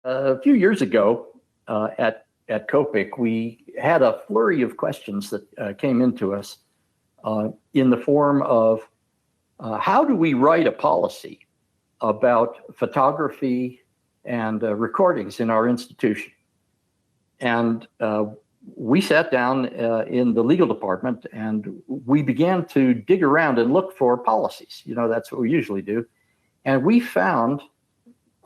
A few years ago at COPIC, we had a flurry of questions that came into us in the form of how do we write a policy about photography and recordings in our institution? And we sat down in the legal department and we began to dig around and look for policies. You know, that's what we usually do. And we found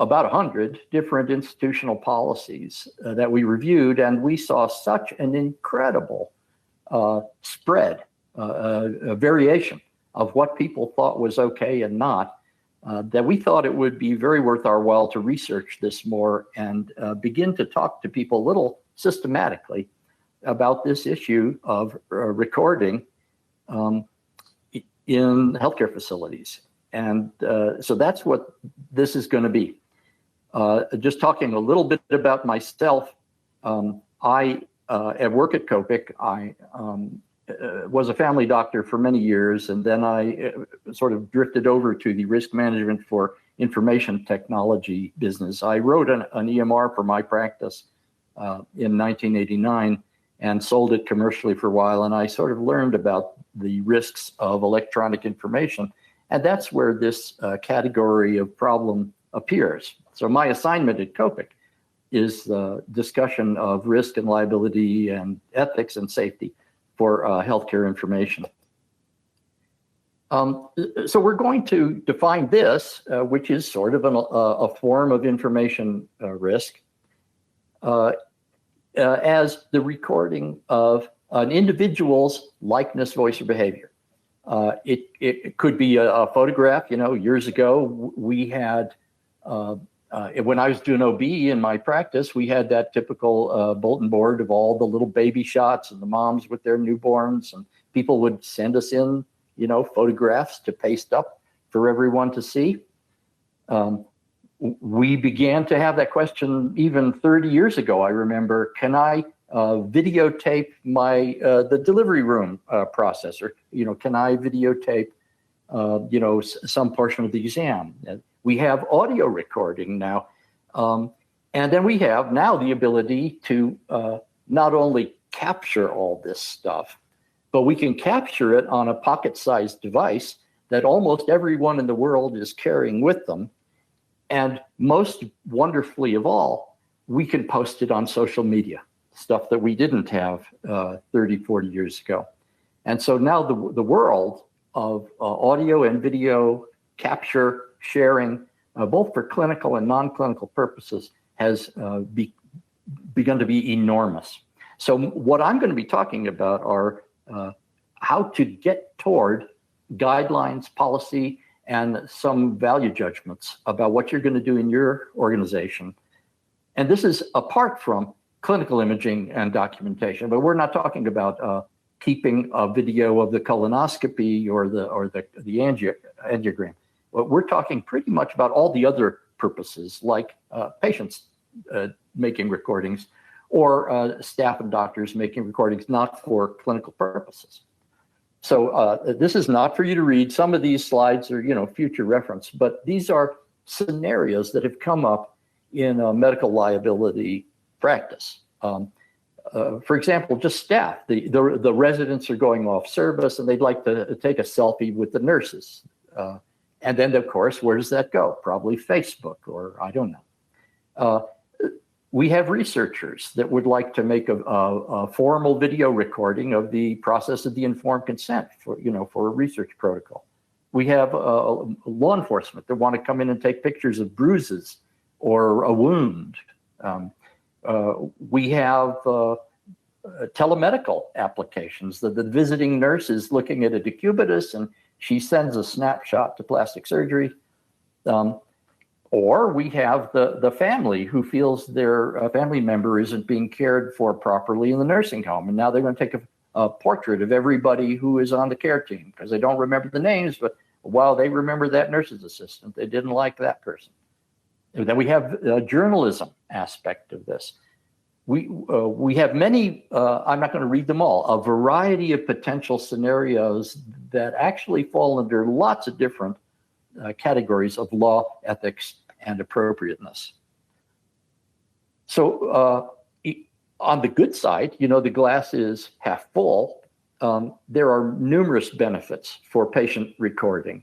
about 100 different institutional policies that we reviewed, and we saw such an incredible spread, a variation of what people thought was okay and not, that we thought it would be very worth our while to research this more and begin to talk to people a little systematically about this issue of recording in healthcare facilities. And so that's what this is going to be. Just talking a little bit about myself, I at work at COPIC, I was a family doctor for many years, and then I sort of drifted over to the risk management for information technology business. I wrote an EMR for my practice in 1989 and sold it commercially for a while, and I sort of learned about the risks of electronic information, and that's where this category of problem appears. So my assignment at COPIC is the discussion of risk and liability and ethics and safety for healthcare information. So we're going to define this, which is sort of a form of information risk, as the recording of an individual's likeness, voice, or behavior. It could be a photograph. You know, years ago, we had when I was doing OB in my practice, we had that typical bulletin board of all the little baby shots and the moms with their newborns, and people would send us in, you know, photographs to paste up for everyone to see. We began to have that question even 30 years ago. I remember, can I videotape my the delivery room processor? You know, can I videotape you know, some portion of the exam? We have audio recording now. And then we have now the ability to not only capture all this stuff, but we can capture it on a pocket-sized device that almost everyone in the world is carrying with them. And most wonderfully of all, we can post it on social media, stuff that we didn't have 30, 40 years ago. And so now the world of audio and video capture, sharing, both for clinical and non-clinical purposes, has begun to be enormous. So what I'm going to be talking about are how to get toward guidelines, policy, and some value judgments about what you're going to do in your organization. And this is apart from clinical imaging and documentation, but we're not talking about keeping a video of the colonoscopy or the angiogram. But we're talking pretty much about all the other purposes, like patients making recordings or staff and doctors making recordings, not for clinical purposes. So this is not for you to read. Some of these slides are, you know, future reference, but these are scenarios that have come up in a medical liability practice. For example, just staff. The residents are going off service and they'd like to take a selfie with the nurses. And then, of course, where does that go? Probably Facebook, or I don't know. We have researchers that would like to make a formal video recording of the process of the informed consent for, you know, for a research protocol. We have law enforcement that want to come in and take pictures of bruises or a wound. We have telemedical applications. The visiting nurse is looking at a decubitus and she sends a snapshot to plastic surgery. Or we have the family who feels their family member isn't being cared for properly in the nursing home. And now they're going to take a portrait of everybody who is on the care team because they don't remember the names, but while they remember that nurse's assistant, they didn't like that person. And then we have the journalism aspect of this. We have many, I'm not going to read them all, a variety of potential scenarios that actually fall under lots of different categories of law, ethics, and appropriateness. So on the good side, the glass is half full. There are numerous benefits for patient recording.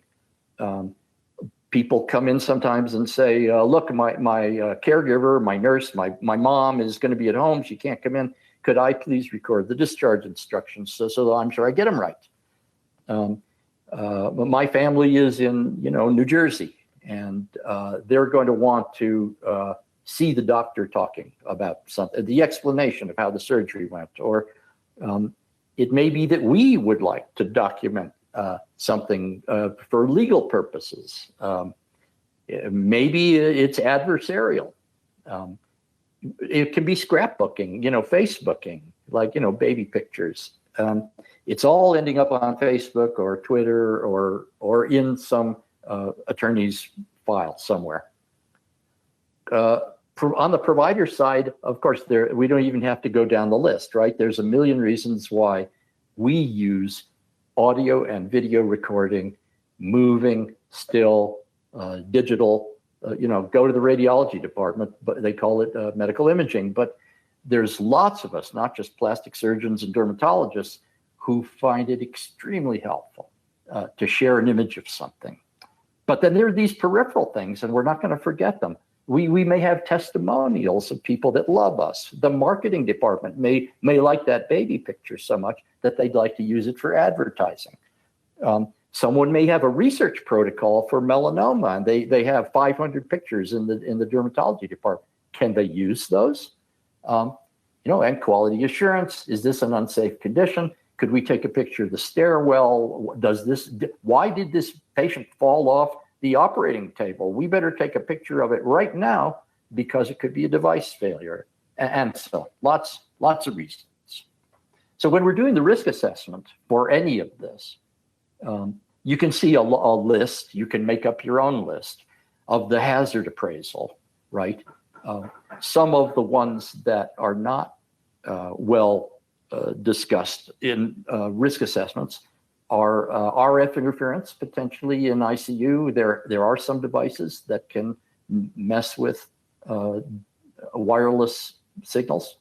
People come in sometimes and say, look, my caregiver, my nurse, my mom is going to be at home. She can't come in. Could I please record the discharge instructions so that I'm sure I get them right? My family is in, New Jersey, and they're going to want to see the doctor talking about something, the explanation of how the surgery went, or it may be that we would like to document something for legal purposes. Maybe it's adversarial. It can be scrapbooking, Facebooking, like, baby pictures. It's all ending up on Facebook or Twitter or in some attorney's file somewhere. On the provider side, of course, we don't even have to go down the list, right? There's a million reasons why we use audio and video recording, moving, still, digital. Go to the radiology department, but they call it medical imaging. But there's lots of us, not just plastic surgeons and dermatologists, who find it extremely helpful to share an image of something. But then there are these peripheral things, and we're not going to forget them. We may have testimonials of people that love us. The marketing department may like that baby picture so much that they'd like to use it for advertising. Someone may have a research protocol for melanoma, and they have 500 pictures in the dermatology department. Can they use those? And quality assurance. Is this an unsafe condition? Could we take a picture of the stairwell? Why did this patient fall off the operating table? We better take a picture of it right now because it could be a device failure. And so lots of reasons. So when we're doing the risk assessment for any of this, you can see a list. You can make up your own list of the hazard appraisal, right? Some of the ones that are not well discussed in risk assessments are RF interference, potentially in ICU. There are some devices that can mess with wireless signals.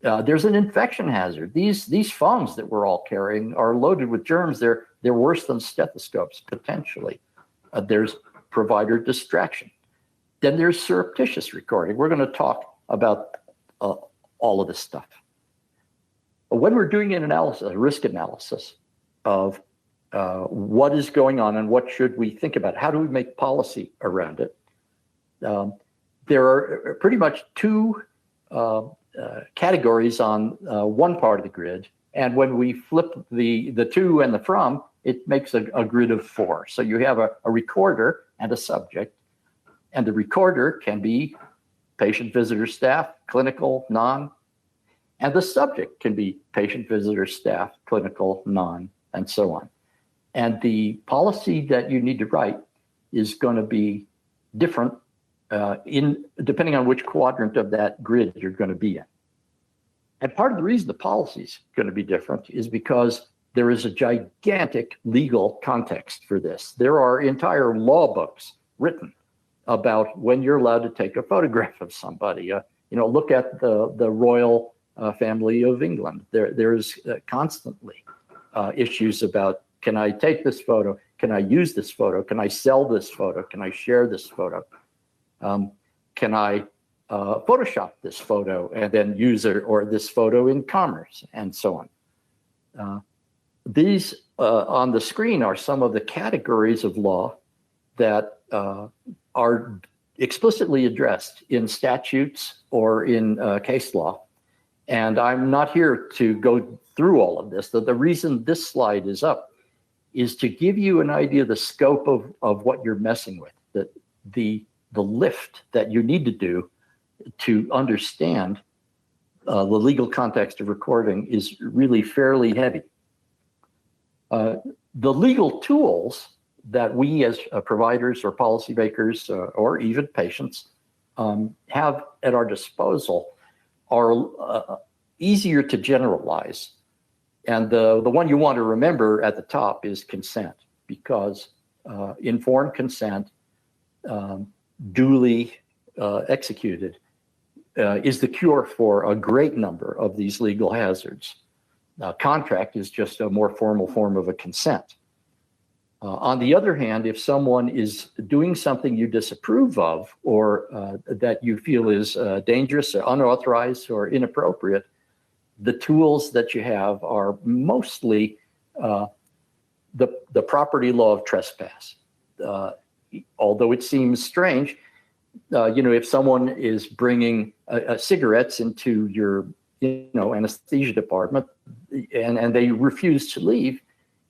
There's an infection hazard. These phones that we're all carrying are loaded with germs. They're worse than stethoscopes, potentially. There's provider distraction. Then there's surreptitious recording. We're going to talk about all of this stuff. When we're doing an analysis, a risk analysis of what is going on and what should we think about, how do we make policy around it, there are pretty much two categories on one part of the grid. And when we flip the to and the from, it makes a grid of four. So you have a recorder and a subject. And the recorder can be patient, visitor, staff, clinical, non. And the subject can be patient, visitor, staff, clinical, non, and so on. And the policy that you need to write is going to be different depending on which quadrant of that grid you're going to be in. And part of the reason the policy is going to be different is because there is a gigantic legal context for this. There are entire law books written about when you're allowed to take a photograph of somebody. Look at the royal family of England. There's constantly issues about, can I take this photo? Can I use this photo? Can I sell this photo? Can I share this photo? Can I Photoshop this photo and then use it, or this photo in commerce, and so on? These on the screen are some of the categories of law that are explicitly addressed in statutes or in case law. And I'm not here to go through all of this. The reason this slide is up is to give you an idea of the scope of what you're messing with, the lift that you need to do to understand the legal context of recording is really fairly heavy. The legal tools that we as providers or policymakers or even patients have at our disposal are easier to generalize. And the one you want to remember at the top is consent, because informed consent, duly executed, is the cure for a great number of these legal hazards. Contract is just a more formal form of a consent. On the other hand, if someone is doing something you disapprove of, or that you feel is dangerous or unauthorized or inappropriate, the tools that you have are mostly the property law of trespass. Although it seems strange, if someone is bringing cigarettes into your anesthesia department and they refuse to leave,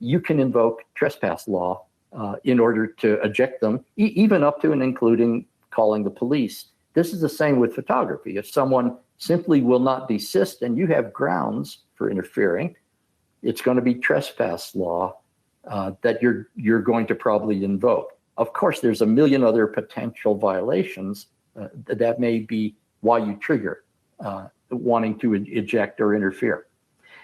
you can invoke trespass law in order to eject them, even up to and including calling the police. This is the same with photography. If someone simply will not desist and you have grounds for interfering, it's going to be trespass law that you're going to probably invoke. Of course, there's a million other potential violations that may be why you trigger wanting to eject or interfere.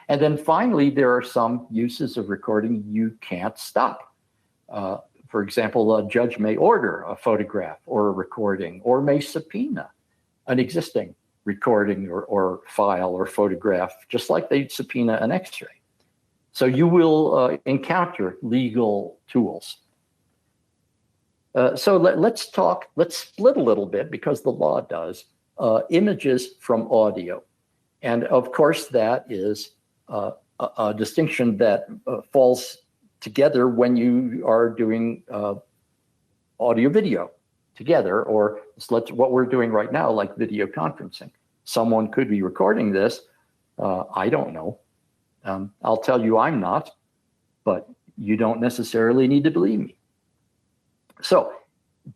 And then finally, there are some uses of recording you can't stop. For example, a judge may order a photograph or a recording, or may subpoena an existing recording or file or photograph, just like they'd subpoena an X-ray. So you will encounter legal tools. So let's split a little bit, because the law does, images from audio. And of course, that is a distinction that falls together when you are doing audio video together, or what we're doing right now, like video conferencing. Someone could be recording this. I don't know. I'll tell you I'm not, but you don't necessarily need to believe me. So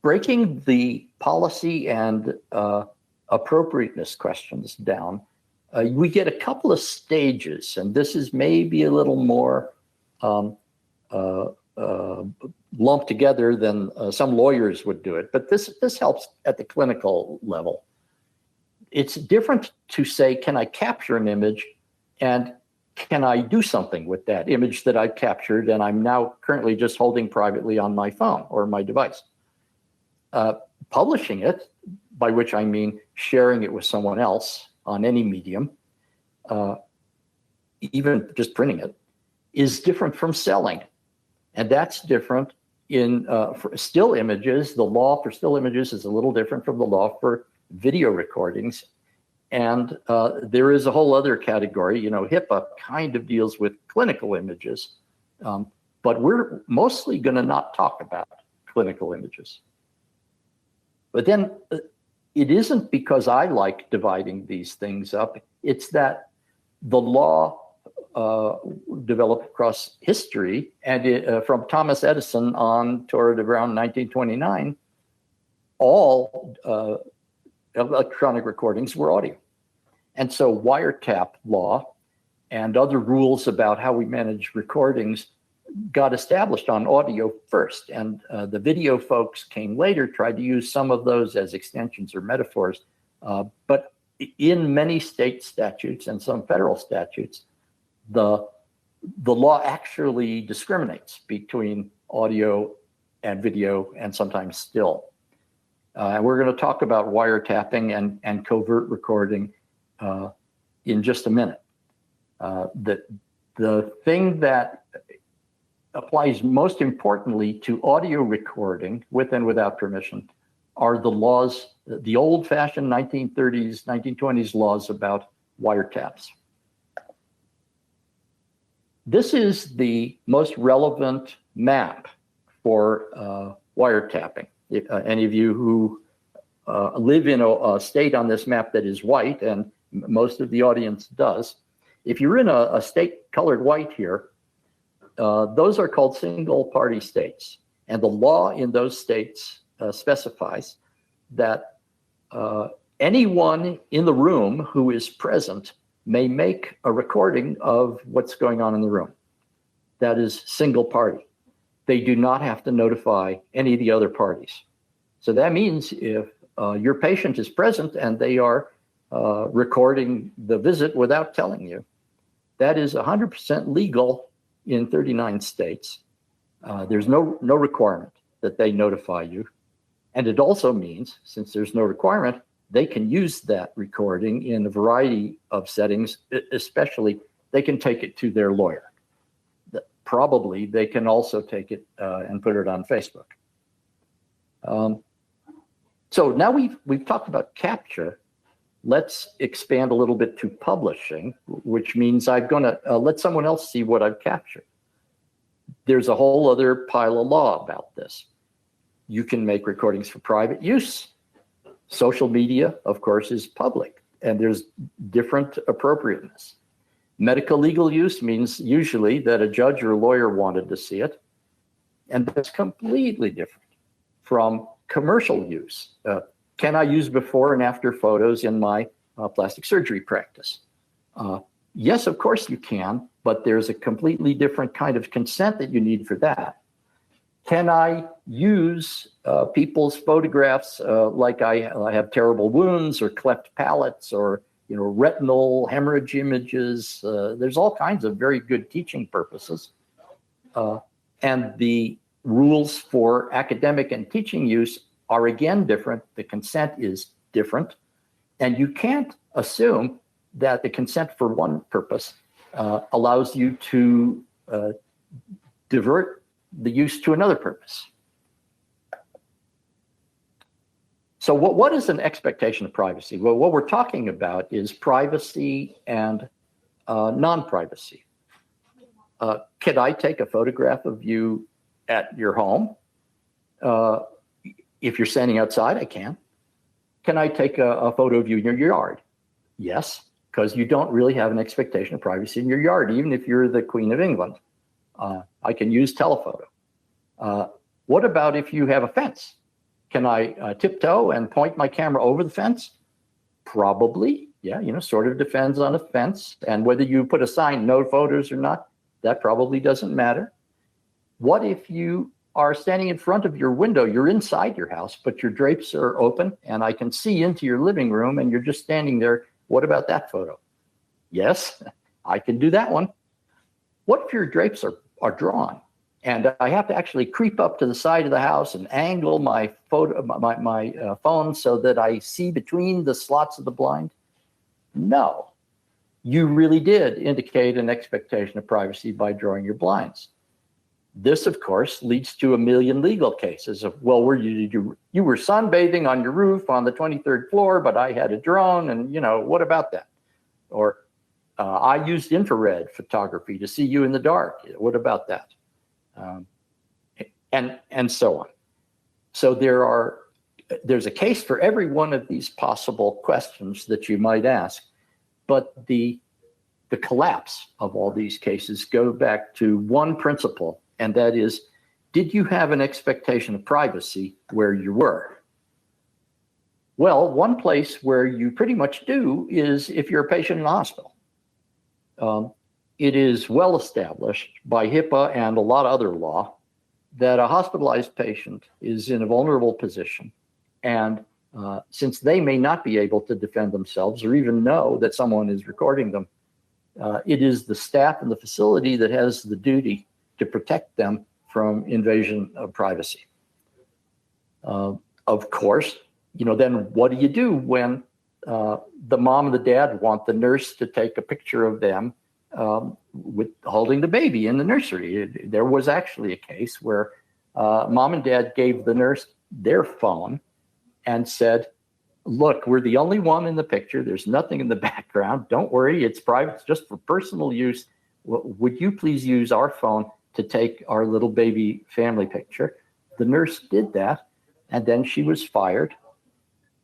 breaking the policy and appropriateness questions down, we get a couple of stages, and this is maybe a little more lumped together than some lawyers would do it, but this helps at the clinical level. It's different to say, can I capture an image, and can I do something with that image that I've captured and I'm now currently just holding privately on my phone or my device? Publishing it, by which I mean sharing it with someone else on any medium, even just printing it, is different from selling. And that's different in for still images. The law for still images is a little different from the law for video recordings. And there is a whole other category, HIPAA kind of deals with clinical images, but we're mostly going to not talk about clinical images. But then it isn't because I like dividing these things up. It's that the law developed across history, and from Thomas Edison on toward around 1929, all electronic recordings were audio. And so wiretap law and other rules about how we manage recordings got established on audio first. And the video folks came later, tried to use some of those as extensions or metaphors. But in many state statutes and some federal statutes, the law actually discriminates between audio and video and sometimes still. And we're going to talk about wiretapping and covert recording in just a minute. The thing that applies most importantly to audio recording with and without permission are the laws, the old-fashioned 1930s, 1920s laws about wiretaps. This is the most relevant map for wiretapping. If, any of you who live in a state on this map that is white, and most of the audience does, if you're in a state colored white here, those are called single party states. And the law in those states specifies that anyone in the room who is present may make a recording of what's going on in the room. That is single party. They do not have to notify any of the other parties. So that means if your patient is present and they are recording the visit without telling you, that is 100% legal in 39 states. There's no requirement that they notify you. And it also means, since there's no requirement, they can use that recording in a variety of settings, especially they can take it to their lawyer. Probably they can also take it and put it on Facebook. So now we've talked about capture. Let's expand a little bit to publishing, which means I'm going to let someone else see what I've captured. There's a whole other pile of law about this. You can make recordings for private use. Social media, of course, is public, and there's different appropriateness. Medical legal use means usually that a judge or a lawyer wanted to see it, and that's completely different from commercial use. Can I use before and after photos in my plastic surgery practice? Yes, of course you can, but there's a completely different kind of consent that you need for that. Can I use people's photographs like I have terrible wounds or cleft palates or retinal hemorrhage images? There's all kinds of very good teaching purposes. And the rules for academic and teaching use are again different. The consent is different. And you can't assume that the consent for one purpose allows you to divert the use to another purpose. So what is an expectation of privacy? Well, what we're talking about is privacy and non-privacy. Can I take a photograph of you at your home? If you're standing outside, I can. Can I take a photo of you in your yard? Yes, because you don't really have an expectation of privacy in your yard, even if you're the Queen of England. I can use telephoto. What about if you have a fence? Can I tiptoe and point my camera over the fence? Probably, yeah, sort of depends on a fence. And whether you put a sign, no photos or not, that probably doesn't matter. What if you are standing in front of your window, you're inside your house, but your drapes are open and I can see into your living room and you're just standing there? What about that photo? Yes, I can do that one. What if your drapes are drawn and I have to actually creep up to the side of the house and angle my phone so that I see between the slots of the blind? No, you really did indicate an expectation of privacy by drawing your blinds. This, of course, leads to a million legal cases of, well, you were sunbathing on your roof on the 23rd floor, but I had a drone, and what about that? Or I used infrared photography to see you in the dark. What about that? And so on. So there's a case for every one of these possible questions that you might ask, but the collapse of all these cases go back to one principle, and that is, did you have an expectation of privacy where you were? Well, one place where you pretty much do is if you're a patient in a hospital. It is well established by HIPAA and a lot of other law that a hospitalized patient is in a vulnerable position. And since they may not be able to defend themselves or even know that someone is recording them, it is the staff in the facility that has the duty to protect them from invasion of privacy. Of course, then what do you do when the mom and the dad want the nurse to take a picture of them with holding the baby in the nursery? There was actually a case where mom and dad gave the nurse their phone and said, look, we're the only one in the picture. There's nothing in the background. Don't worry, it's private, it's just for personal use. Would you please use our phone to take our little baby family picture? The nurse did that, and then she was fired.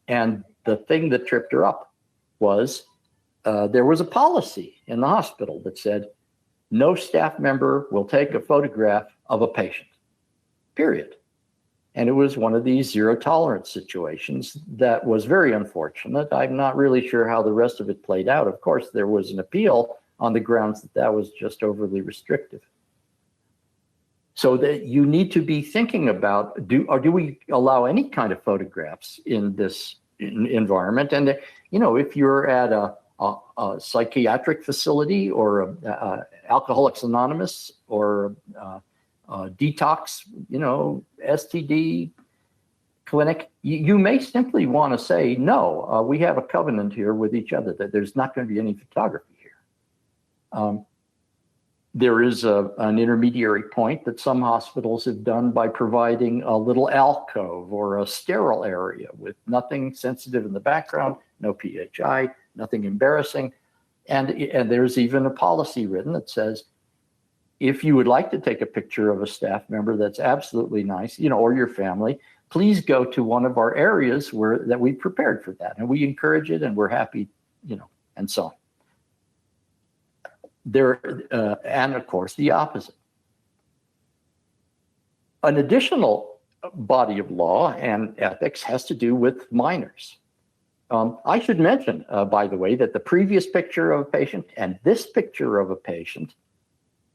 And the thing that tripped her up was there was a policy in the hospital that said no staff member will take a photograph of a patient, period. And it was one of these zero tolerance situations that was very unfortunate. I'm not really sure how the rest of it played out. Of course, there was an appeal on the grounds that that was just overly restrictive. So that you need to be thinking about, do we allow any kind of photographs in this environment? And if you're at a psychiatric facility or Alcoholics Anonymous or detox, STD clinic, you may simply want to say, no, we have a covenant here with each other that there's not going to be any photography here. There is an intermediary point that some hospitals have done by providing a little alcove or a sterile area with nothing sensitive in the background, no PHI, nothing embarrassing. And there's even a policy written that says, if you would like to take a picture of a staff member that's absolutely nice, or your family, please go to one of our areas that we prepared for that. And we encourage it and we're happy, and so on. And of course, the opposite. An additional body of law and ethics has to do with minors. I should mention, by the way, that the previous picture of a patient and this picture of a patient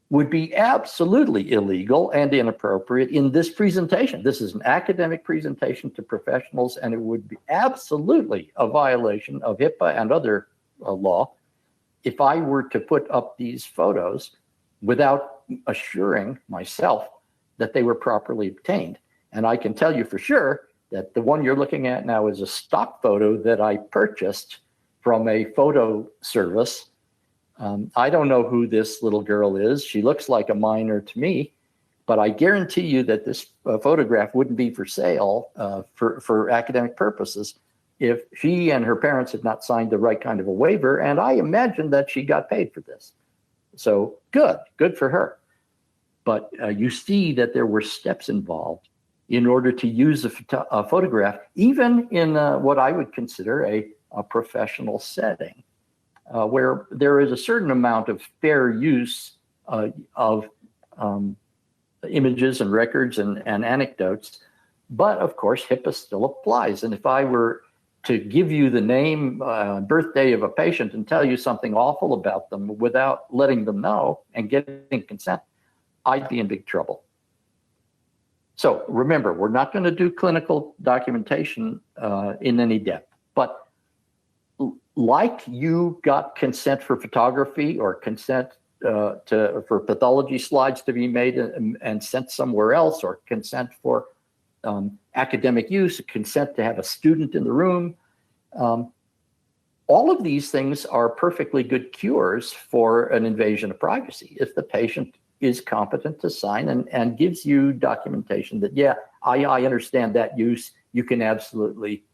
would be absolutely illegal and inappropriate in this presentation. This is an academic presentation to professionals, and it would be absolutely a violation of HIPAA and other law if I were to put up these photos without assuring myself that they were properly obtained. And I can tell you for sure that the one you're looking at now is a stock photo that I purchased from a photo service. I don't know who this little girl is. She looks like a minor to me, but I guarantee you that this photograph wouldn't be for sale for academic purposes if she and her parents had not signed the right kind of a waiver. And I imagine that she got paid for this. So good for her. But you see that there were steps involved in order to use a photograph, even in what I would consider a professional setting, where there is a certain amount of fair use of images and records and anecdotes. But of course, HIPAA still applies. And if I were to give you the name, birthday of a patient and tell you something awful about them without letting them know and getting consent, I'd be in big trouble. So remember, we're not going to do clinical documentation in any depth, but like you got consent for photography or consent for pathology slides to be made and sent somewhere else, or consent for academic use, consent to have a student in the room. All of these things are perfectly good cures for an invasion of privacy if the patient is competent to sign and gives you documentation that, yeah, I understand that use. You can absolutely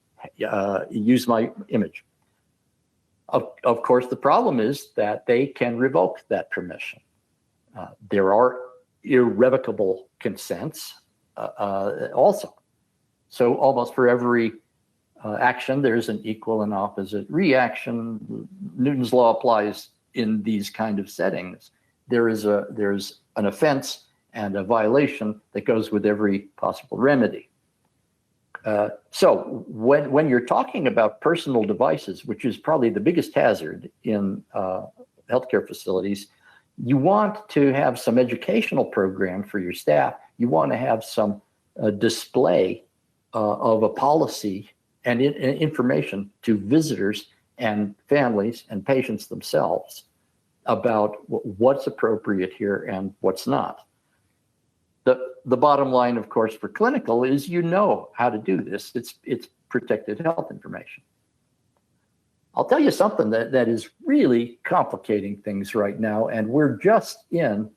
use my image. Of course, the problem is that they can revoke that permission. There are irrevocable consents also. So almost for every action, there's an equal and opposite reaction. Newton's law applies in these kind of settings. There's an offense and a violation that goes with every possible remedy. So when you're talking about personal devices, which is probably the biggest hazard in healthcare facilities, you want to have some educational program for your staff. You want to have some display of a policy and information to visitors and families and patients themselves about what's appropriate here and what's not. The bottom line, of course, for clinical is how to do this. It's protected health information. I'll tell you something that is really complicating things right now, and we're just in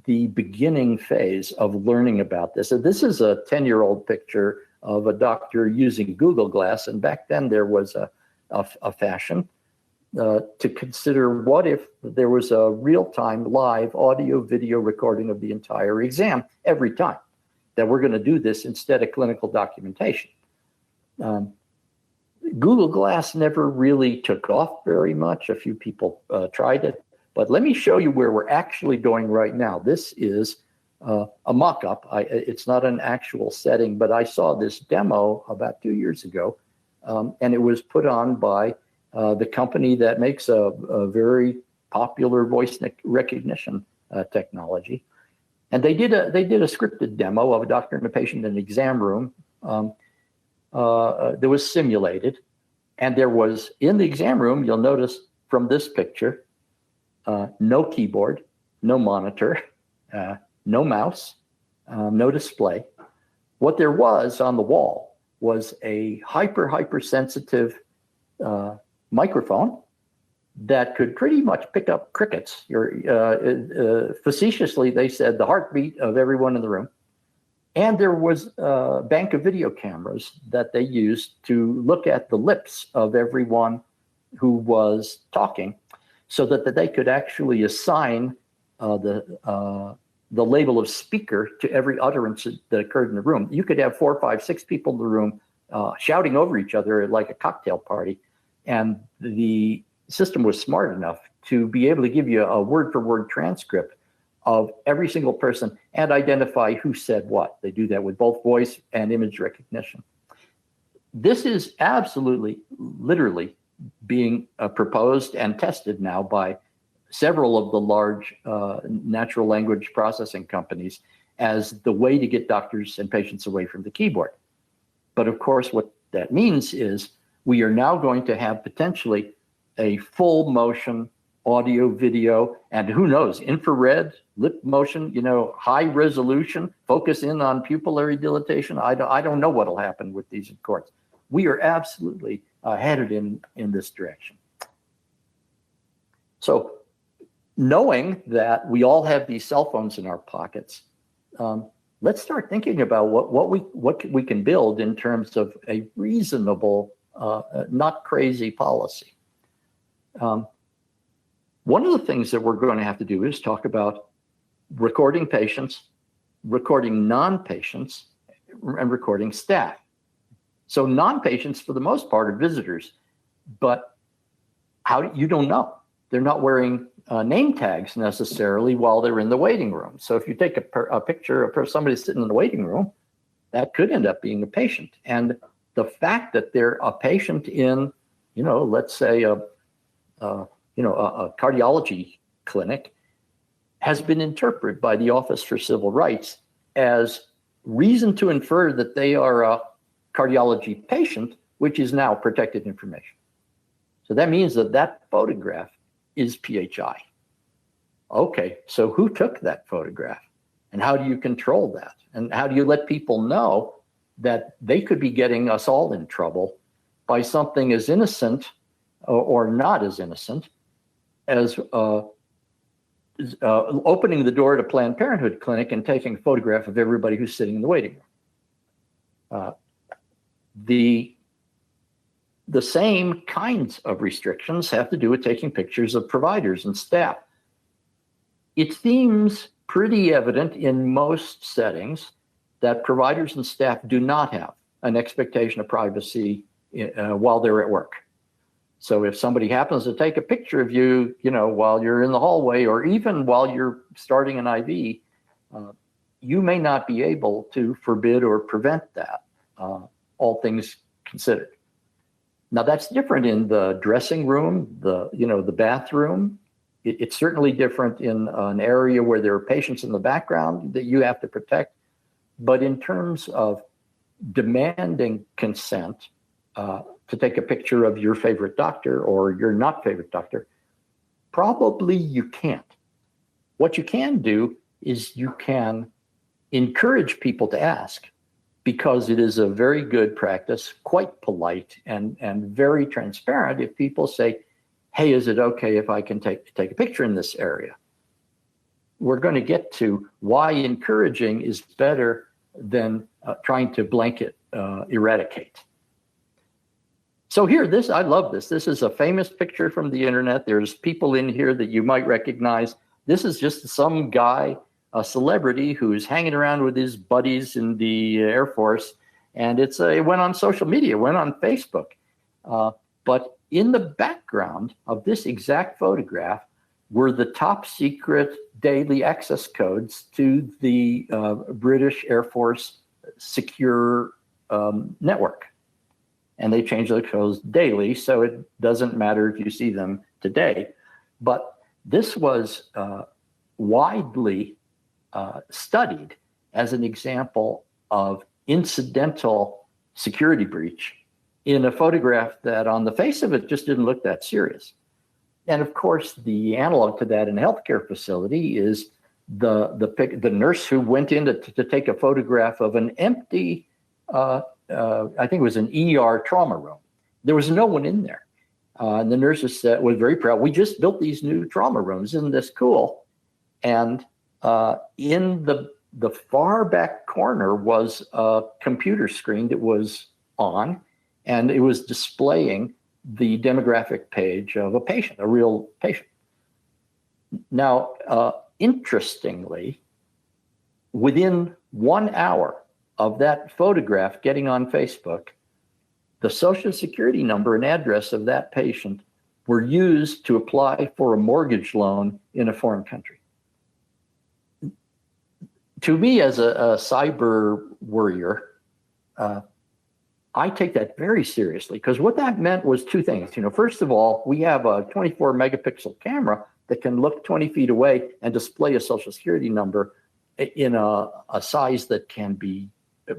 the beginning phase of learning about this. So this is a 10-year-old picture of a doctor using Google Glass, and back then there was a fashion to consider what if there was a real-time live audio-video recording of the entire exam every time, that we're going to do this instead of clinical documentation. Google Glass never really took off very much. A few people tried it, but let me show you where we're actually going right now. This is a mock-up. It's not an actual setting, but I saw this demo about 2 years ago, and it was put on by the company that makes a very popular voice recognition technology. And they did a scripted demo of a doctor and a patient in an exam room that was simulated. And there was, in the exam room, you'll notice from this picture, no keyboard, no monitor, no mouse, no display. What there was on the wall was a hypersensitive microphone that could pretty much pick up crickets. Facetiously, they said the heartbeat of everyone in the room. And there was a bank of video cameras that they used to look at the lips of everyone who was talking, so that they could actually assign the label of speaker to every utterance that occurred in the room. You could have 4, 5, 6 people in the room shouting over each other like a cocktail party. And the system was smart enough to be able to give you a word-for-word transcript of every single person and identify who said what. They do that with both voice and image recognition. This is absolutely, literally being proposed and tested now by several of the large natural language processing companies as the way to get doctors and patients away from the keyboard. But of course, what that means is we are now going to have potentially a full motion audio, video, and who knows, infrared, lip motion, high resolution, focus in on pupillary dilatation. I don't know what'll happen with these in courts. We are absolutely headed in this direction. So knowing that we all have these cell phones in our pockets, let's start thinking about what we can build in terms of a reasonable, not crazy policy. One of the things that we're going to have to do is talk about recording patients, recording non-patients, and recording staff. So non-patients, for the most part, are visitors, but you don't know. They're not wearing name tags necessarily while they're in the waiting room. So if you take a picture of somebody sitting in the waiting room, that could end up being a patient. And the fact that they're a patient in, let's say a cardiology clinic has been interpreted by the Office for Civil Rights as reason to infer that they are a cardiology patient, which is now protected information. So that means that photograph is PHI. Okay, so who took that photograph? And how do you control that? And how do you let people know that they could be getting us all in trouble by something as innocent or not as innocent as opening the door to Planned Parenthood clinic and taking a photograph of everybody who's sitting in the waiting room? The same kinds of restrictions have to do with taking pictures of providers and staff. It seems pretty evident in most settings that providers and staff do not have an expectation of privacy while they're at work. So if somebody happens to take a picture of you, while you're in the hallway or even while you're starting an IV, you may not be able to forbid or prevent that, all things considered. Now that's different in the dressing room, the bathroom. It's certainly different in an area where there are patients in the background that you have to protect. But in terms of demanding consent to take a picture of your favorite doctor or your not favorite doctor, probably you can't. What you can do is you can encourage people to ask, because it is a very good practice, quite polite and very transparent if people say, hey, is it okay if I can take a picture in this area? We're going to get to why encouraging is better than trying to blanket eradicate. So here, I love this. This is a famous picture from the internet. There's people in here that you might recognize. This is just some guy, a celebrity who's hanging around with his buddies in the Air Force. And it went on social media, went on Facebook. But in the background of this exact photograph were the top secret daily access codes to the British Air Force secure network. And they change the codes daily, so it doesn't matter if you see them today. But this was widely studied as an example of incidental security breach in a photograph that on the face of it just didn't look that serious. And of course, the analog to that in a healthcare facility is the nurse who went in to take a photograph of an empty I think it was an ER trauma room. There was no one in there. And the nurses said, was very proud. We just built these new trauma rooms. Isn't this cool? And in the far back corner was a computer screen that was on, and it was displaying the demographic page of a patient, a real patient. Now, interestingly, within 1 hour of that photograph getting on Facebook, the Social Security number and address of that patient were used to apply for a mortgage loan in a foreign country. To me, as a cyber warrior, I take that very seriously, because what that meant was two things. First of all, we have a 24 megapixel camera that can look 20 feet away and display a Social Security number in a size that can be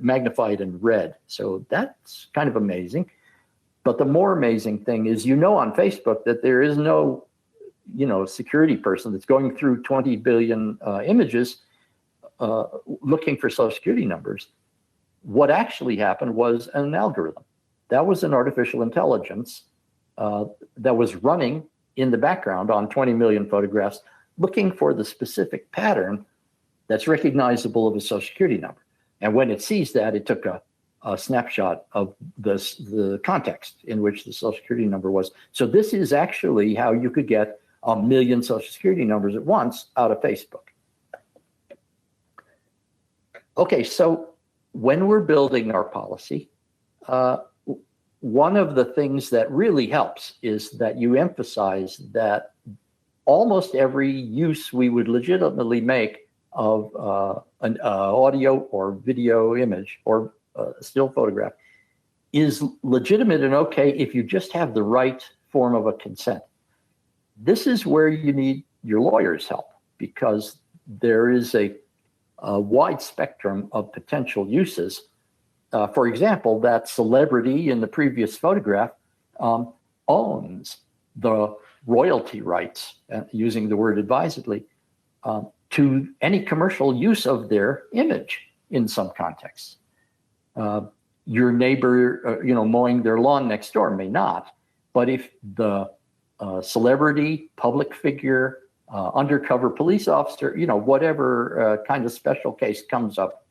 magnified and read. So that's kind of amazing. But the more amazing thing is, on Facebook that there is no, security person that's going through 20 billion images looking for Social Security numbers. What actually happened was an algorithm. That was an artificial intelligence that was running in the background on 20 million photographs, looking for the specific pattern that's recognizable of a Social Security number. And when it sees that, it took a snapshot of the context in which the Social Security number was. So this is actually how you could get 1 million Social Security numbers at once out of Facebook. Okay, so when we're building our policy, one of the things that really helps is that you emphasize that almost every use we would legitimately make of an audio or video image or still photograph is legitimate and okay if you just have the right form of a consent. This is where you need your lawyer's help, because there is a wide spectrum of potential uses. For example, that celebrity in the previous photograph owns the royalty rights, using the word advisedly, to any commercial use of their image in some contexts. Your neighbor, mowing their lawn next door may not, but if the celebrity, public figure, undercover police officer, whatever kind of special case comes up,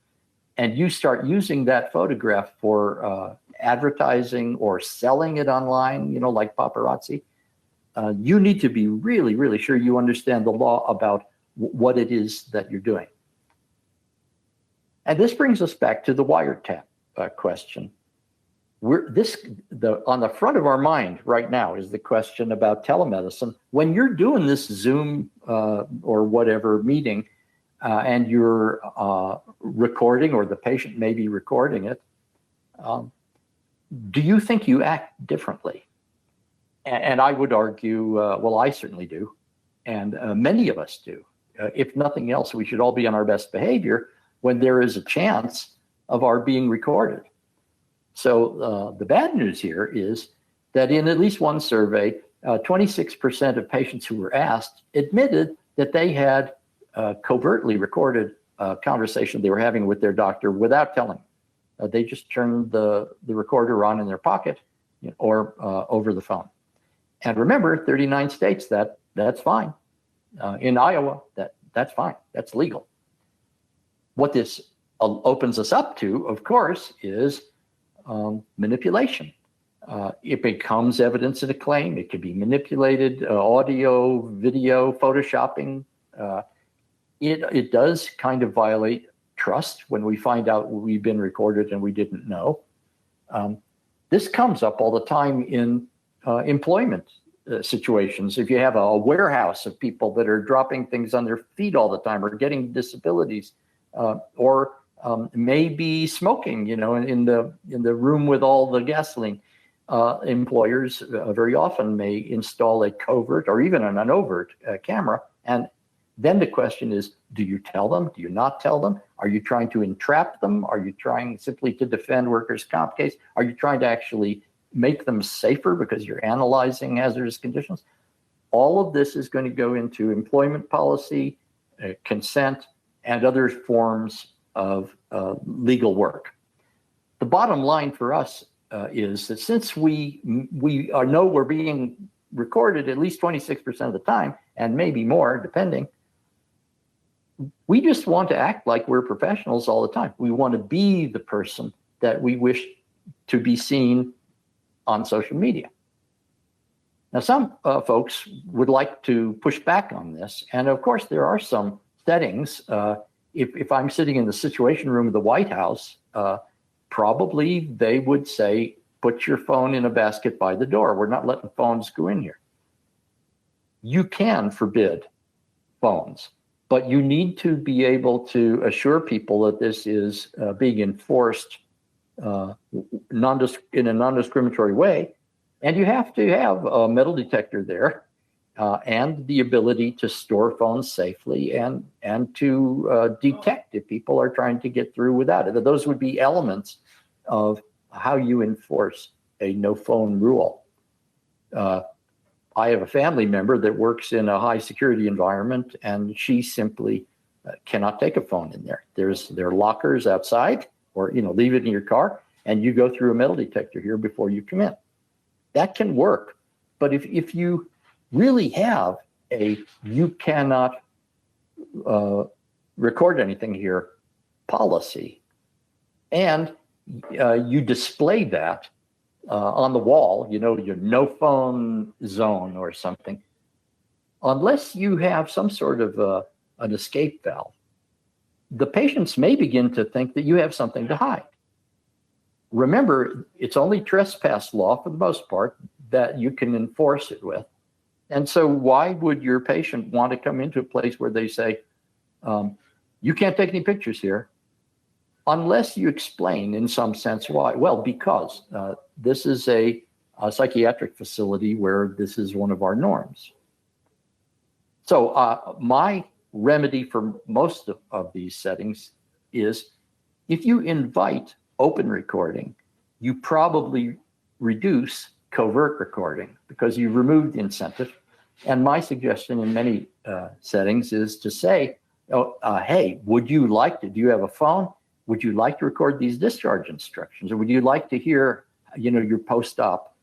and you start using that photograph for advertising or selling it online, like paparazzi, you need to be really, really sure you understand the law about what it is that you're doing. And this brings us back to the wiretap question. On the front of our mind right now is the question about telemedicine. When you're doing this Zoom or whatever meeting, and you're recording, or the patient may be recording it, do you think you act differently? And I would argue, well, I certainly do, and many of us do. If nothing else, we should all be on our best behavior when there is a chance of our being recorded. So the bad news here is that in at least one survey, 26% of patients who were asked admitted that they had covertly recorded a conversation they were having with their doctor without telling. They just turned the recorder on in their pocket, or over the phone. And remember, 39 states, that's fine. In Iowa, that's fine. That's legal. What this opens us up to, of course, is manipulation. It becomes evidence in a claim. It can be manipulated, audio, video, photoshopping. It does kind of violate trust when we find out we've been recorded and we didn't know. This comes up all the time in employment situations. If you have a warehouse of people that are dropping things on their feet all the time, or getting disabilities, or maybe smoking, in the room with all the gasoline, employers very often may install a covert or even an overt camera. And then the question is, do you tell them? Do you not tell them? Are you trying to entrap them? Are you trying simply to defend workers' comp case? Are you trying to actually make them safer because you're analyzing hazardous conditions? All of this is going to go into employment policy, consent, and other forms of legal work. The bottom line for us is that since we know we're being recorded at least 26% of the time, and maybe more, depending, we just want to act like we're professionals all the time. We want to be the person that we wish to be seen on social media. Now, some folks would like to push back on this. And of course, there are some settings. If I'm sitting in the Situation Room of the White House, probably they would say, put your phone in a basket by the door. We're not letting phones go in here. You can forbid phones, but you need to be able to assure people that this is being enforced in a non-discriminatory way. And you have to have a metal detector there and the ability to store phones safely and to detect if people are trying to get through without it. Those would be elements of how you enforce a no phone rule. I have a family member that works in a high security environment, and she simply cannot take a phone in there. There are lockers outside, or leave it in your car, and you go through a metal detector here before you come in. That can work, but if you really have a you cannot record anything here policy, and you display that on the wall, your no phone zone or something, unless you have some sort of an escape valve, the patients may begin to think that you have something to hide. Remember, it's only trespass law for the most part that you can enforce it with. And so why would your patient want to come into a place where they say, you can't take any pictures here, unless you explain in some sense why? Well, because this is a psychiatric facility where this is one of our norms. So my remedy for most of these settings is, if you invite open recording, you probably reduce covert recording because you remove the incentive. And my suggestion in many settings is to say, hey, would you like to, do you have a phone? Would you like to record these discharge instructions? Or would you like to hear, your post-op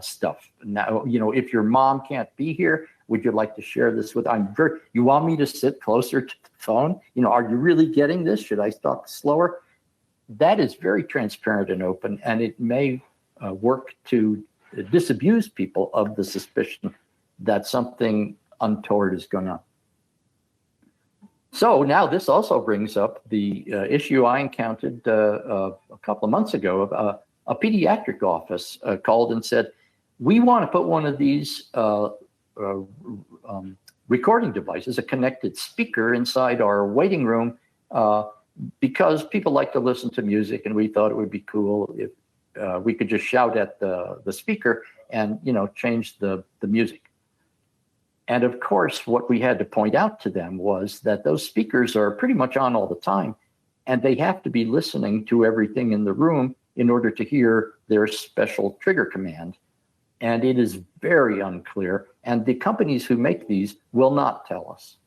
stuff? Now, if your mom can't be here, would you like to share this with, you want me to sit closer to the phone? Are you really getting this? Should I talk slower? That is very transparent and open, and it may work to disabuse people of the suspicion that something untoward is going on. So now this also brings up the issue I encountered a couple of months ago. A pediatric office called and said, we want to put one of these recording devices, a connected speaker, inside our waiting room because people like to listen to music, and we thought it would be cool if we could just shout at the speaker and change the music. And of course, what we had to point out to them was that those speakers are pretty much on all the time, and they have to be listening to everything in the room in order to hear their special trigger command. And it is very unclear, and the companies who make these will not tell us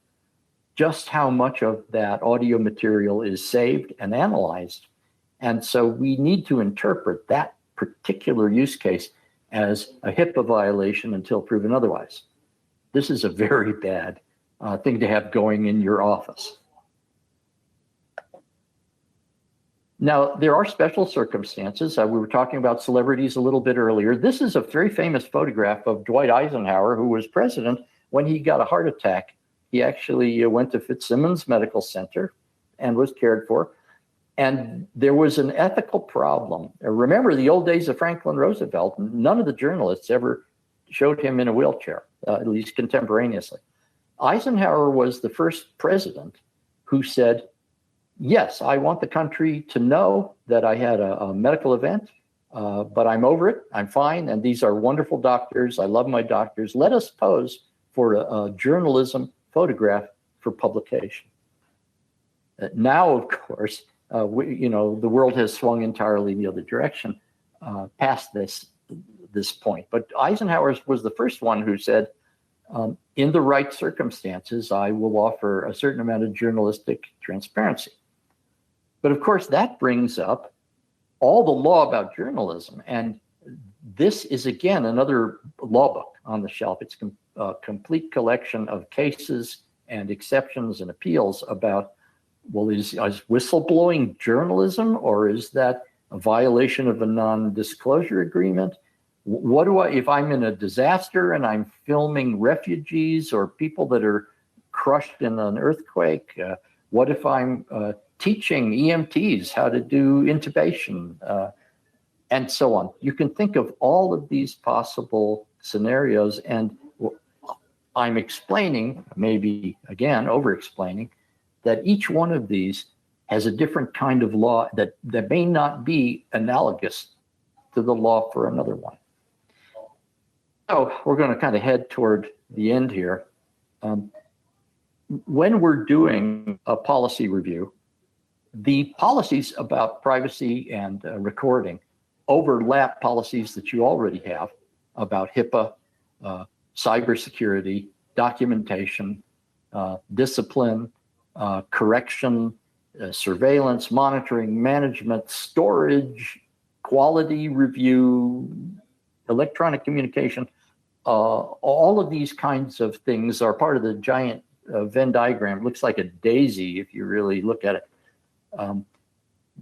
just how much of that audio material is saved and analyzed. And so we need to interpret that particular use case as a HIPAA violation until proven otherwise. This is a very bad thing to have going in your office. Now, there are special circumstances. We were talking about celebrities a little bit earlier. This is a very famous photograph of Dwight Eisenhower, who was president when he got a heart attack. He actually went to Fitzsimmons Medical Center and was cared for. And there was an ethical problem. Remember the old days of Franklin Roosevelt, none of the journalists ever showed him in a wheelchair, at least contemporaneously. Eisenhower was the first president who said, yes, I want the country to know that I had a medical event, but I'm over it, I'm fine, and these are wonderful doctors, I love my doctors. Let us pose for a journalism photograph for publication. Now, of course, the world has swung entirely the other direction past this point. But Eisenhower was the first one who said, in the right circumstances, I will offer a certain amount of journalistic transparency. But of course, that brings up all the law about journalism. And this is, again, another law book on the shelf. It's a complete collection of cases and exceptions and appeals about, well, is whistleblowing journalism, or is that a violation of a non-disclosure agreement? What do I, if I'm in a disaster and I'm filming refugees or people that are crushed in an earthquake? What if I'm teaching EMTs how to do intubation, and so on? You can think of all of these possible scenarios, and I'm explaining, maybe again, over-explaining, that each one of these has a different kind of law that may not be analogous to the law for another one. So we're going to kind of head toward the end here. When we're doing a policy review, the policies about privacy and recording overlap policies that you already have about HIPAA, cybersecurity, documentation, discipline, correction, surveillance, monitoring, management, storage, quality review, electronic communication. All of these kinds of things are part of the giant Venn diagram. It looks like a daisy if you really look at it.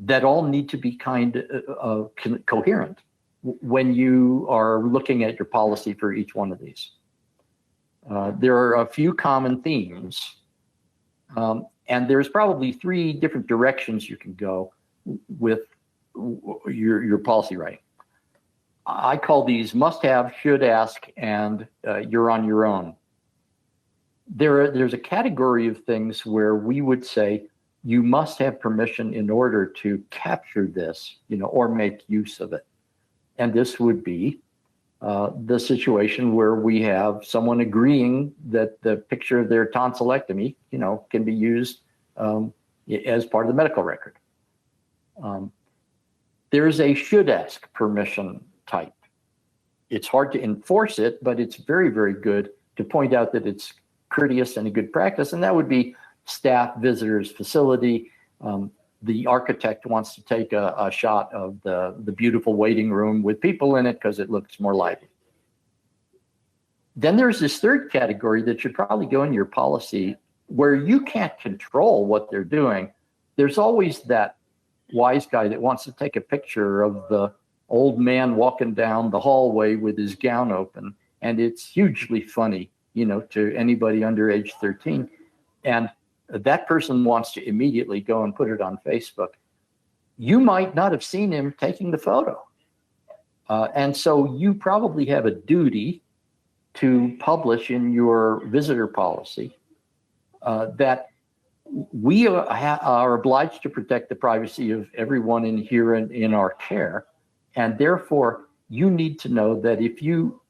That all need to be kind of coherent when you are looking at your policy for each one of these. There are a few common themes, and there's probably 3 different directions you can go with your policy writing. I call these must have, should ask, and you're on your own. There's a category of things where we would say you must have permission in order to capture this, or make use of it. And this would be the situation where we have someone agreeing that the picture of their tonsillectomy, can be used as part of the medical record. There's a should ask permission type. It's hard to enforce it, but it's very, very good to point out that it's courteous and a good practice. And that would be staff, visitors, facility. The architect wants to take a shot of the beautiful waiting room with people in it because it looks more lively. Then there's this third category that should probably go in your policy where you can't control what they're doing. There's always that wise guy that wants to take a picture of the old man walking down the hallway with his gown open, and it's hugely funny, to anybody under age 13. And that person wants to immediately go and put it on Facebook. You might not have seen him taking the photo. And so you probably have a duty to publish in your visitor policy that we are obliged to protect the privacy of everyone in here and in our care. And therefore, you need to know that if you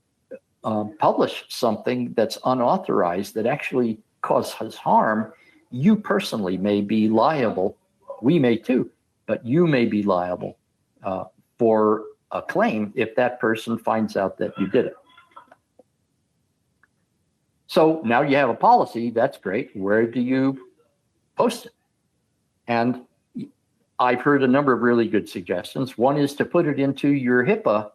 publish something that's unauthorized, that actually causes harm, you personally may be liable. We may too, but you may be liable for a claim if that person finds out that you did it. So now you have a policy, that's great. Where do you post it? And I've heard a number of really good suggestions. One is to put it into your HIPAA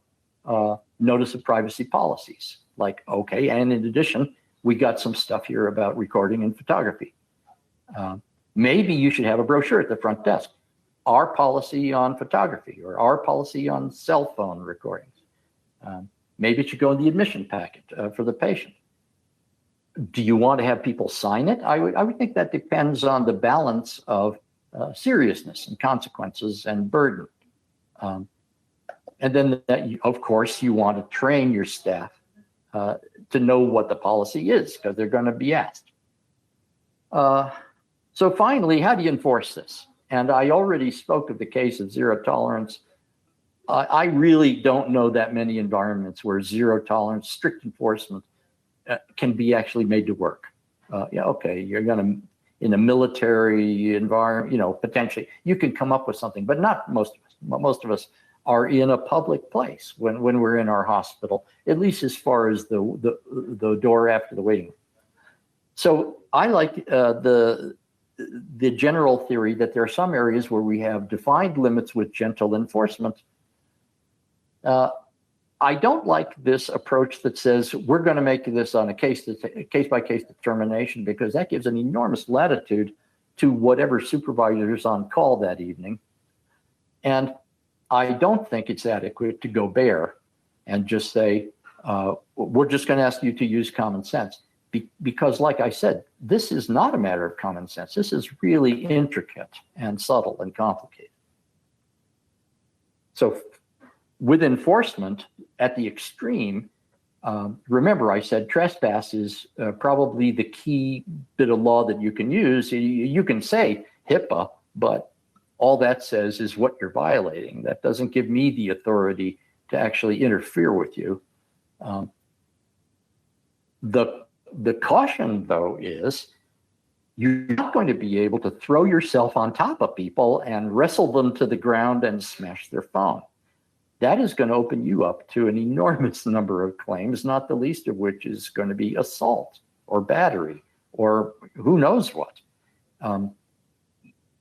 notice of privacy policies. Like, okay, and in addition, we got some stuff here about recording and photography. Maybe you should have a brochure at the front desk. Our policy on photography, or our policy on cell phone recordings. Maybe it should go in the admission packet for the patient. Do you want to have people sign it? I would think that depends on the balance of seriousness and consequences and burden. And then, of course, you want to train your staff to know what the policy is, because they're going to be asked. So finally, how do you enforce this? And I already spoke of the case of zero tolerance. I really don't know that many environments where zero tolerance, strict enforcement can be actually made to work. Yeah, okay, you're going to, in a military environment, potentially you can come up with something, but not most of us. Most of us are in a public place when we're in our hospital, at least as far as the door after the waiting room. So I like the the general theory that there are some areas where we have defined limits with gentle enforcement. I don't like this approach that says we're going to make this on a case-by-case determination, because that gives an enormous latitude to whatever supervisor is on call that evening. And I don't think it's adequate to go bare and just say, we're just going to ask you to use common sense. Because like I said, this is not a matter of common sense. This is really intricate and subtle and complicated. So with enforcement at the extreme, remember I said trespass is probably the key bit of law that you can use. You can say HIPAA, but all that says is what you're violating. That doesn't give me the authority to actually interfere with you. The caution, though, is you're not going to be able to throw yourself on top of people and wrestle them to the ground and smash their phone. That is going to open you up to an enormous number of claims, not the least of which is going to be assault or battery or who knows what.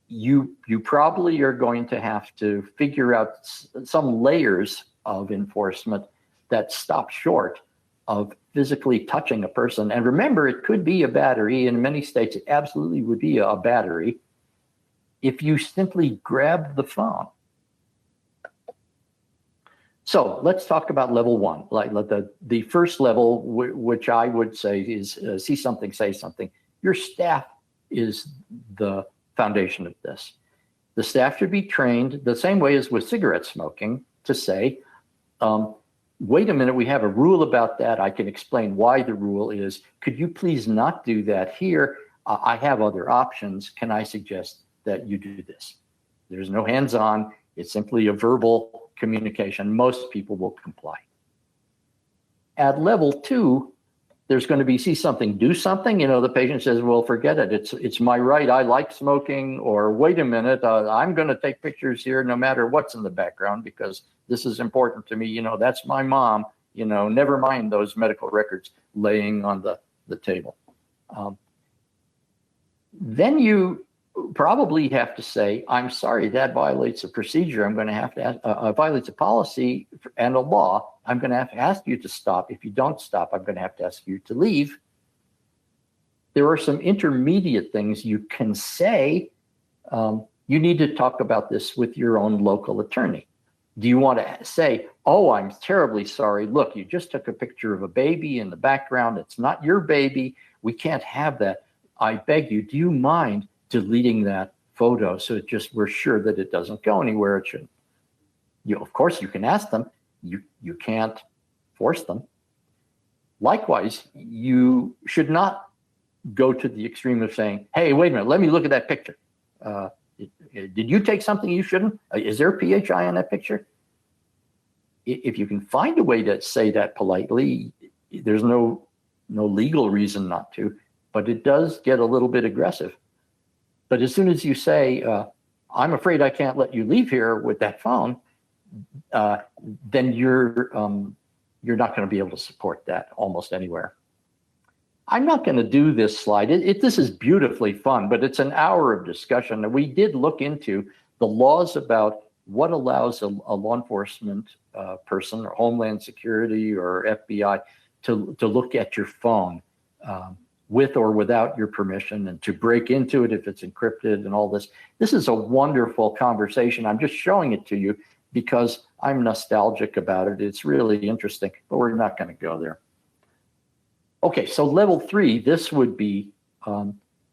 You probably are going to have to figure out some layers of enforcement that stop short of physically touching a person. And remember, it could be a battery. In many states, it absolutely would be a battery if you simply grab the phone. So let's talk about level one, like the first level, which I would say is see something, say something. Your staff is the foundation of this. The staff should be trained the same way as with cigarette smoking to say, wait a minute, we have a rule about that. I can explain why the rule is. Could you please not do that here? I have other options. Can I suggest that you do this? There's no hands-on. It's simply a verbal communication. Most people will comply. At level two, there's going to be see something, do something. You know, the patient says, well, forget it. It's my right. I like smoking. Or wait a minute, I'm going to take pictures here no matter what's in the background because this is important to me. You know, that's my mom. You know, never mind those medical records laying on the table. Then you probably have to say, I'm sorry, that violates a procedure. I'm going to have to violates a policy and a law. I'm going to have to ask you to stop. If you don't stop, I'm going to have to ask you to leave. There are some intermediate things you can say. You need to talk about this with your own local attorney. Do you want to say, oh, I'm terribly sorry. Look, you just took a picture of a baby in the background. It's not your baby. We can't have that. I beg you, do you mind deleting that photo so we're sure that it doesn't go anywhere it shouldn't? Of course, you can ask them. You can't force them. Likewise, you should not go to the extreme of saying, hey, wait a minute, let me look at that picture. Did you take something you shouldn't? Is there a PHI on that picture? If you can find a way to say that politely, there's no legal reason not to, but it does get a little bit aggressive. But as soon as you say, I'm afraid I can't let you leave here with that phone, then you're not going to be able to support that almost anywhere. I'm not going to do this slide. This is beautifully fun, but it's an hour of discussion. And we did look into the laws about what allows a law enforcement person or Homeland Security or FBI to look at your phone with or without your permission and to break into it if it's encrypted and all this. This is a wonderful conversation. I'm just showing it to you because I'm nostalgic about it. It's really interesting, but we're not going to go there. Okay, so level three, this would be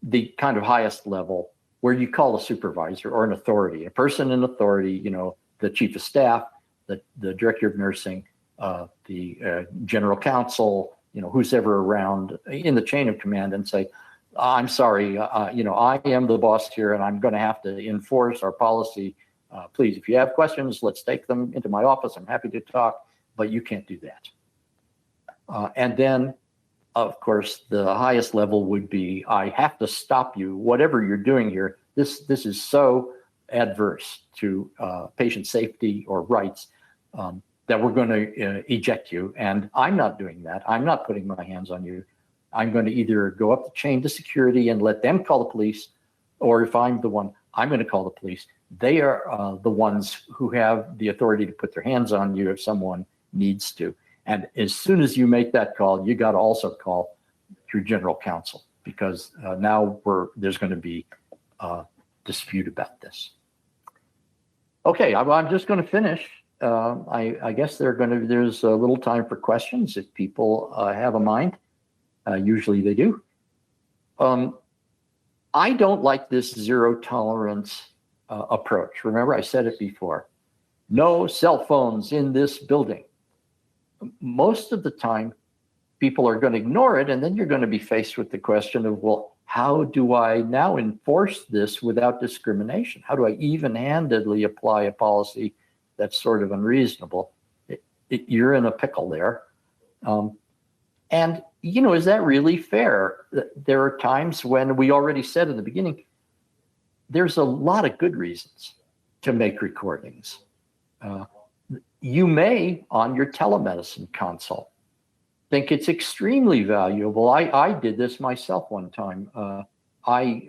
the kind of highest level where you call a supervisor or an authority, a person in authority, you know, the chief of staff, the director of nursing, the general counsel, you know, who's ever around in the chain of command, and say, I'm sorry, you know, I am the boss here and I'm going to have to enforce our policy. Please, if you have questions, let's take them into my office. I'm happy to talk, but you can't do that. And then, of course, the highest level would be, I have to stop you, whatever you're doing here. This is so adverse to patient safety or rights that we're going to eject you. And I'm not doing that. I'm not putting my hands on you. I'm going to either go up the chain to security and let them call the police, or if I'm the one, I'm going to call the police. They are the ones who have the authority to put their hands on you if someone needs to. And as soon as you make that call, you got to also call your general counsel, because now there's going to be a dispute about this. Okay, I'm just going to finish. I guess there's a little time for questions if people have a mind. Usually they do. I don't like this zero tolerance approach. Remember, I said it before. No cell phones in this building. Most of the time, people are going to ignore it, and then you're going to be faced with the question of, well, how do I now enforce this without discrimination? How do I even-handedly apply a policy that's sort of unreasonable? You're in a pickle there. And, is that really fair? There are times when, we already said in the beginning, there's a lot of good reasons to make recordings. You may, on your telemedicine consult, think it's extremely valuable. I did this myself one time. I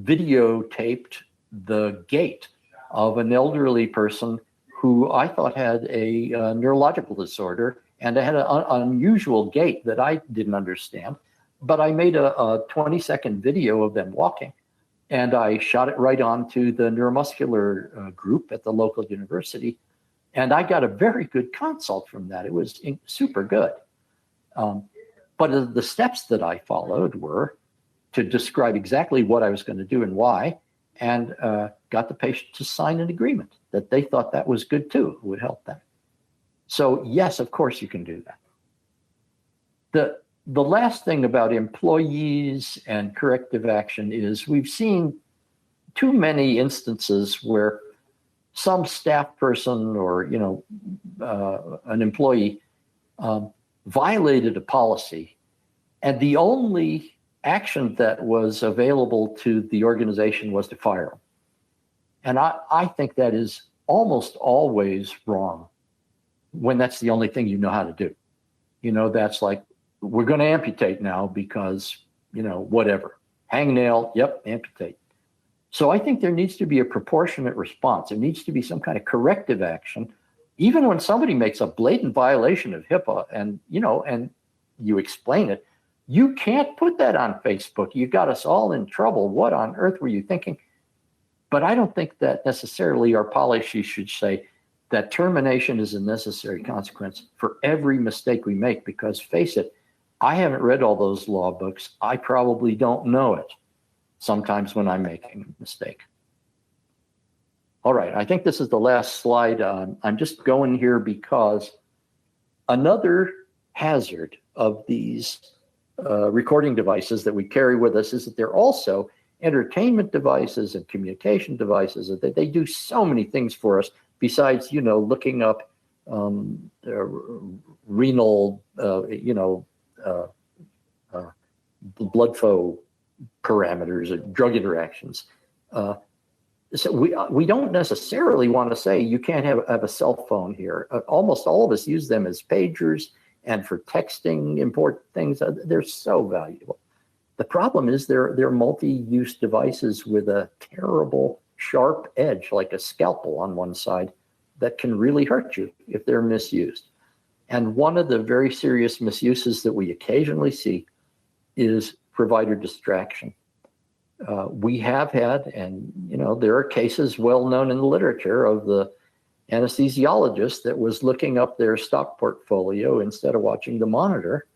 videotaped the gait of an elderly person who I thought had a neurological disorder, and they had an unusual gait that I didn't understand. But I made a 20-second video of them walking, and I shot it right onto the neuromuscular group at the local university. And I got a very good consult from that. It was super good. But the steps that I followed were to describe exactly what I was going to do and why, and got the patient to sign an agreement that they thought that was good too. It would help them. So yes, of course you can do that. The last thing about employees and corrective action is we've seen too many instances where some staff person or an employee violated a policy, and the only action that was available to the organization was to fire them. And I think that is almost always wrong when that's the only thing you know how to do. That's like, we're going to amputate now because, whatever. Hangnail, yep, amputate. So I think there needs to be a proportionate response. There needs to be some kind of corrective action, even when somebody makes a blatant violation of HIPAA and you explain it. You can't put that on Facebook. You got us all in trouble. What on earth were you thinking? But I don't think that necessarily our policy should say that termination is a necessary consequence for every mistake we make, because face it, I haven't read all those law books. I probably don't know it sometimes when I'm making a mistake. All right, I think this is the last slide. I'm just going here because another hazard of these recording devices that we carry with us is that they're also entertainment devices and communication devices. That they do so many things for us besides, looking up renal, blood flow parameters or drug interactions. So we don't necessarily want to say you can't have a cell phone here. Almost all of us use them as pagers and for texting important things. They're so valuable. The problem is they're multi-use devices with a terrible sharp edge, like a scalpel on one side, that can really hurt you if they're misused. And one of the very serious misuses that we occasionally see is provider distraction. We have had, and there are cases well known in the literature of the anesthesiologist that was looking up their stock portfolio instead of watching the monitor.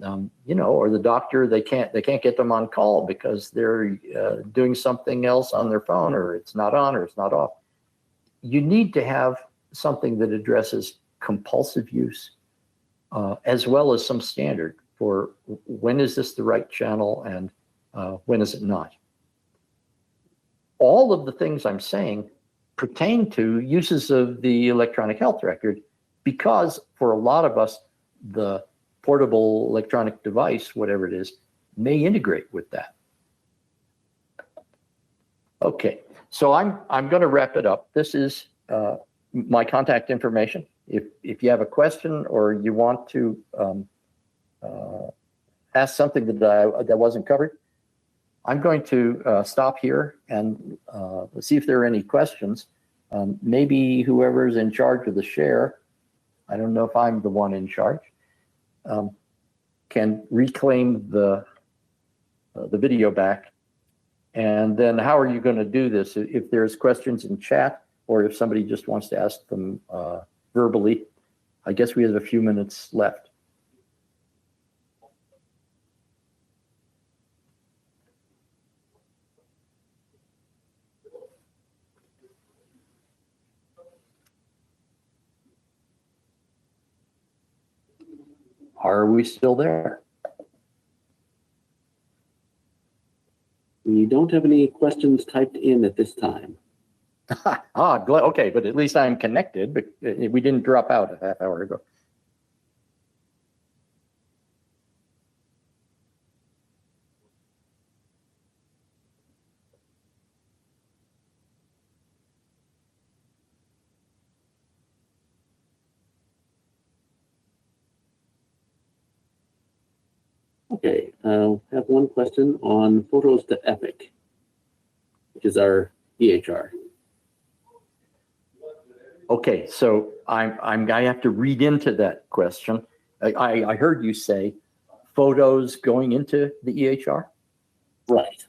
Or the doctor, they can't get them on call because they're doing something else on their phone, or it's not on or it's not off. You need to have something that addresses compulsive use, as well as some standard for when is this the right channel and when is it not. All of the things I'm saying pertain to uses of the electronic health record, because for a lot of us, the portable electronic device, whatever it is, may integrate with that. Okay, so I'm going to wrap it up. This is my contact information. If you have a question or you want to ask something that wasn't covered, I'm going to stop here and see if there are any questions. Maybe whoever's in charge of the share, I don't know if I'm the one in charge, can reclaim the video back. And then how are you going to do this? If there's questions in chat, or if somebody just wants to ask them verbally, I guess we have a few minutes left. Are we still there? We don't have any questions typed in at this time. Okay, but at least I'm connected, but we didn't drop out a half hour ago. Okay, I have one question on photos to EPIC, which is our EHR. Okay, so I have to read into that question. I heard you say photos going into the EHR? Right.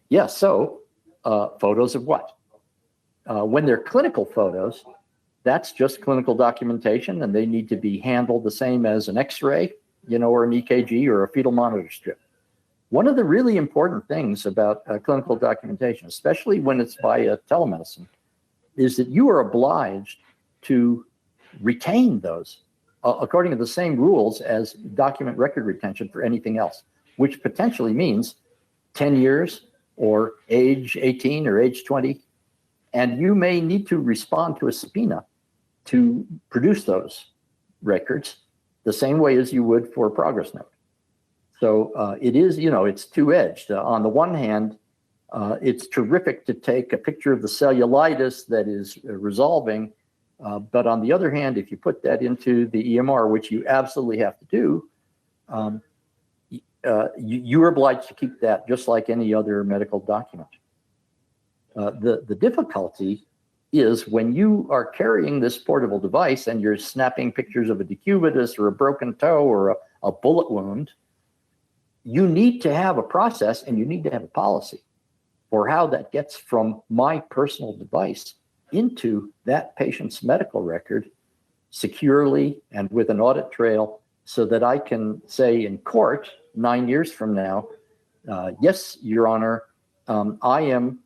Yeah, so photos of what? When they're clinical photos, that's just clinical documentation, and they need to be handled the same as an X-ray, or an EKG or a fetal monitor strip. One of the really important things about clinical documentation, especially when it's via telemedicine, is that you are obliged to retain those according to the same rules as document record retention for anything else, which potentially means 10 years or age 18 or age 20. And you may need to respond to a subpoena to produce those records the same way as you would for a progress note. So it is, it's two-edged. On the one hand, it's terrific to take a picture of the cellulitis that is resolving. But on the other hand, if you put that into the EMR, which you absolutely have to do, you're obliged to keep that just like any other medical document. The difficulty is when you are carrying this portable device and you're snapping pictures of a decubitus or a broken toe or a bullet wound, you need to have a process and you need to have a policy for how that gets from my personal device into that patient's medical record securely and with an audit trail, so that I can say in court 9 years from now, yes, Your Honor, I am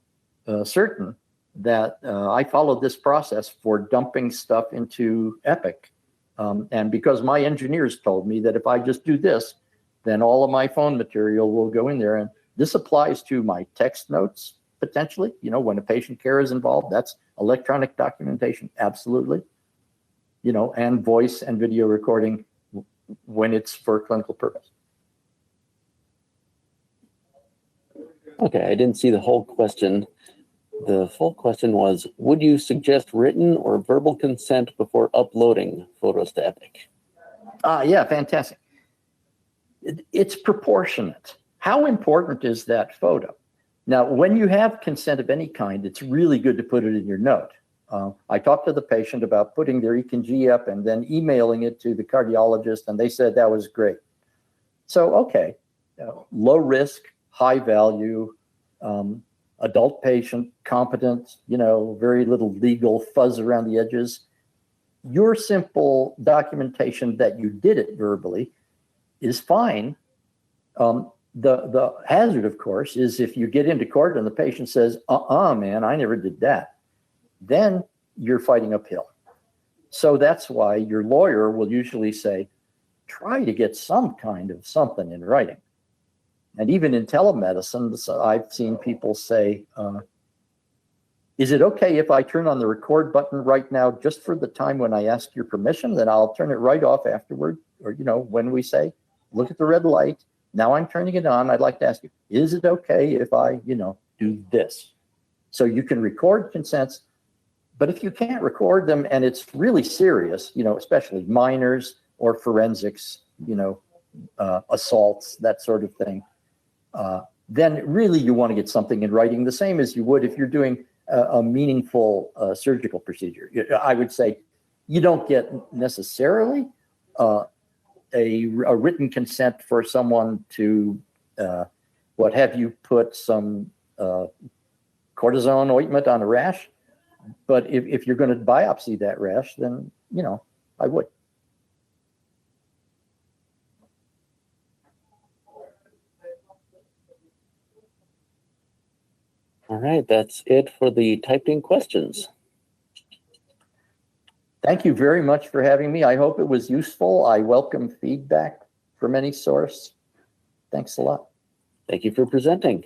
certain that I followed this process for dumping stuff into EPIC. And because my engineers told me that if I just do this, then all of my phone material will go in there. And this applies to my text notes, potentially, when a patient care is involved, that's electronic documentation, absolutely. And voice and video recording when it's for clinical purpose. Okay, I didn't see the whole question. The full question was, would you suggest written or verbal consent before uploading photos to EPIC? Yeah, fantastic. It's proportionate. How important is that photo? Now, when you have consent of any kind, it's really good to put it in your note. I talked to the patient about putting their EKG up and then emailing it to the cardiologist, and they said that was great. So, okay, low risk, high value, adult patient, competent, very little legal fuzz around the edges. Your simple documentation that you did it verbally is fine. The hazard, of course, is if you get into court and the patient says, man, I never did that, then you're fighting uphill. So that's why your lawyer will usually say, try to get some kind of something in writing. And even in telemedicine, I've seen people say, is it okay if I turn on the record button right now just for the time when I ask your permission? Then I'll turn it right off afterward. Or, when we say, look at the red light. Now I'm turning it on. I'd like to ask you, is it okay if I, do this? So you can record consents, but if you can't record them and it's really serious, especially minors or forensics, assaults, that sort of thing, then really you want to get something in writing, the same as you would if you're doing a meaningful surgical procedure. I would say you don't get necessarily a written consent for someone to have you put some cortisone ointment on a rash. But if you're going to biopsy that rash, then, I would. All right, that's it for the typed in questions. Thank you very much for having me. I hope it was useful. I welcome feedback from any source. Thanks a lot. Thank you for presenting.